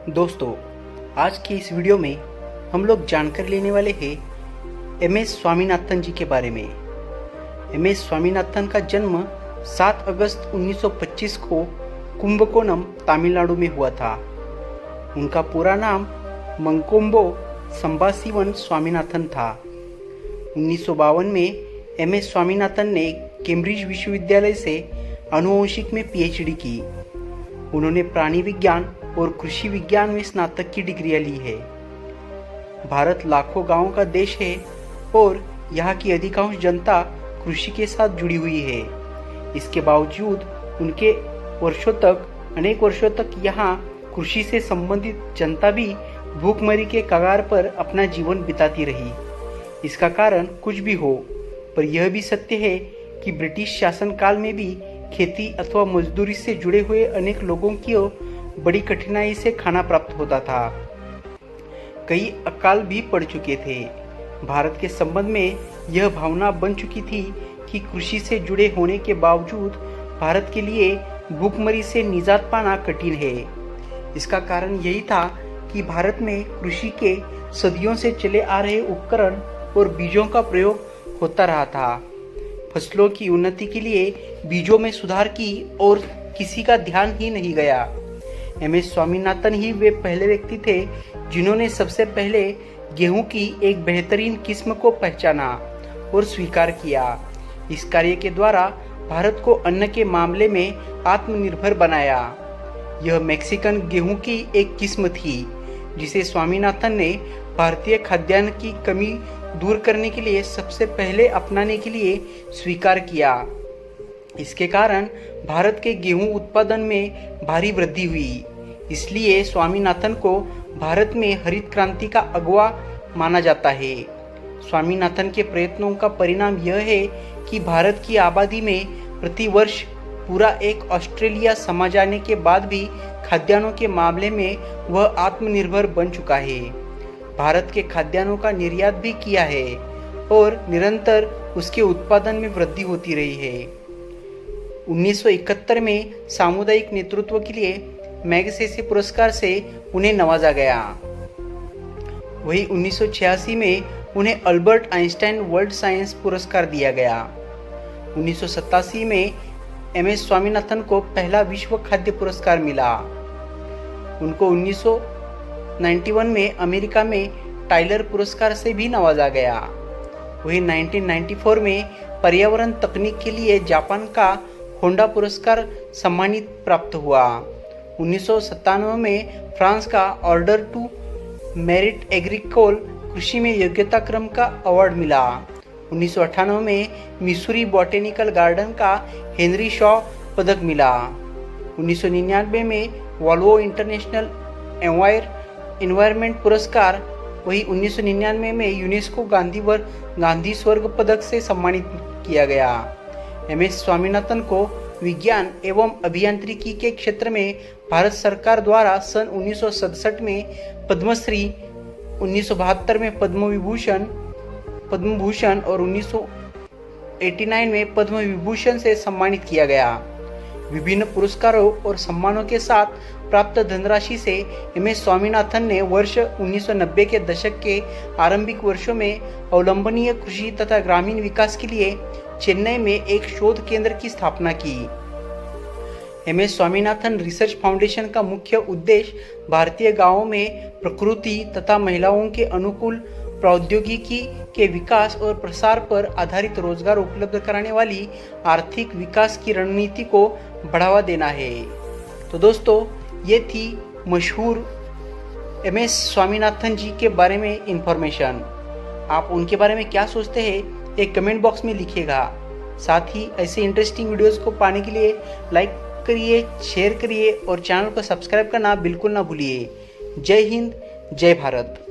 दोस्तों, आज की इस वीडियो में हम लोग जानकारी लेने वाले हैं एम.एस. स्वामीनाथन जी के बारे में। एम.एस. स्वामीनाथन का जन्म 7 अगस्त 1925 को कुंभकोणम, तमिलनाडु में हुआ था। उनका पूरा नाम मंकोम्बो संबाशिवन स्वामीनाथन था। 1952 में एम.एस. स्वामीनाथन ने कैम्ब्रिज विश्वविद्यालय से आनुवंशिक में पीएचडी की। उन्होंने प्राणी विज्ञान और कृषि विज्ञान में स्नातक की डिग्रियां ली है। भारत लाखों गांवों का देश है और यहाँ की अधिकांश जनता कृषि के साथ जुड़ी हुई है। इसके बावजूद अनेक वर्षों तक यहाँ कृषि से संबंधित जनता भी भूखमरी के कगार पर अपना जीवन बिताती रही। इसका कारण कुछ भी हो, पर यह भी सत्य है कि ब्रिटिश शासनकाल में भी खेती अथवा मजदूरी से जुड़े हुए अनेक लोगों की बड़ी कठिनाई से खाना प्राप्त होता था। कई अकाल भी पड़ चुके थे। भारत के संबंध में यह भावना बन चुकी थी कि कृषि से जुड़े होने के बावजूद भारत के लिए भूखमरी से निजात पाना कठिन है। इसका कारण यही था कि भारत में कृषि के सदियों से चले आ रहे उपकरण और बीजों का प्रयोग होता रहा था। फसलों की उन्नति के लिए बीजों में सुधार की और किसी का ध्यान ही नहीं गया। एम.एस. स्वामीनाथन ही वे पहले व्यक्ति थे जिन्होंने सबसे पहले गेहूं की एक बेहतरीन किस्म को पहचाना और स्वीकार किया। इस कार्य के द्वारा भारत को अन्न के मामले में आत्मनिर्भर बनाया। यह मैक्सिकन गेहूं की एक किस्म थी जिसे स्वामीनाथन ने भारतीय खाद्यान्न की कमी दूर करने के लिए सबसे पहले अपनाने के लिए स्वीकार किया। इसके कारण भारत के गेहूं उत्पादन में भारी वृद्धि हुई। इसलिए स्वामीनाथन को भारत में हरित क्रांति का अगुवा माना जाता है। स्वामीनाथन के प्रयत्नों का परिणाम यह है कि भारत की आबादी में प्रति वर्ष पूरा एक ऑस्ट्रेलिया समा जाने के बाद भी खाद्यान्नों के मामले में वह आत्मनिर्भर बन चुका है। भारत के खाद्यान्नों का निर्यात भी किया है और निरंतर उसके उत्पादन में वृद्धि होती रही है। 1971 में सामुदायिक नेतृत्व के लिए मैगसेसे पुरस्कार से उन्हें नवाजा गया। वही 1986 में उन्हें अल्बर्ट आइंस्टाइन वर्ल्ड साइंस पुरस्कार दिया गया। 1987 में एम.एस. स्वामीनाथन को पहला विश्व खाद्य पुरस्कार मिला। उनको 1991 में अमेरिका में टाइलर पुरस्कार से भी नवाजा गया। वही 1994 में पर्यावरण तकनीक के लिए जापान का होंडा पुरस्कार सम्मानित प्राप्त हुआ। 1997 में फ्रांस का ऑर्डर टू मेरिट एग्रीकोल कृषि में योग्यता क्रम का अवार्ड मिला। 1998 में मिसूरी बॉटेनिकल गार्डन का हेनरी शॉ पदक मिला। 1999 में वॉल्वो इंटरनेशनल एनवायरमेंट पुरस्कार, वही 1999 में यूनेस्को गांधी स्वर्ग पदक से सम्मानित किया गया। एम.एस. स्वामीनाथन को विज्ञान एवं अभियांत्रिकी के क्षेत्र में भारत सरकार द्वारा सन 1967 में पद्मश्री, 1972 में पद्म भूषण और 1989 में पद्म विभूषण से सम्मानित किया गया। विभिन्न पुरस्कारों और सम्मानों के साथ प्राप्त धनराशि से एम.एस. स्वामीनाथन ने वर्ष 1990 के दशक के आरंभिक वर्षों में अवलंबनीय कृषि तथा ग्रामीण विकास के लिए चेन्नई में एक शोध केंद्र की स्थापना की। एम.एस. स्वामीनाथन रिसर्च फाउंडेशन का मुख्य उद्देश्य भारतीय गांवों में प्रकृति तथा महिलाओं के अनुकूल प्रौद्योगिकी के विकास और प्रसार पर आधारित रोजगार उपलब्ध कराने वाली आर्थिक विकास की रणनीति को बढ़ावा देना है। तो दोस्तों, ये थी मशहूर एम.एस. स्वामीनाथन जी के बारे में इंफॉर्मेशन। आप उनके बारे में क्या सोचते हैं एक कमेंट बॉक्स में लिखिएगा। साथ ही ऐसे इंटरेस्टिंग वीडियोस को पाने के लिए लाइक करिए, शेयर करिए और चैनल को सब्सक्राइब करना बिल्कुल ना भूलिए। जय हिंद, जय भारत।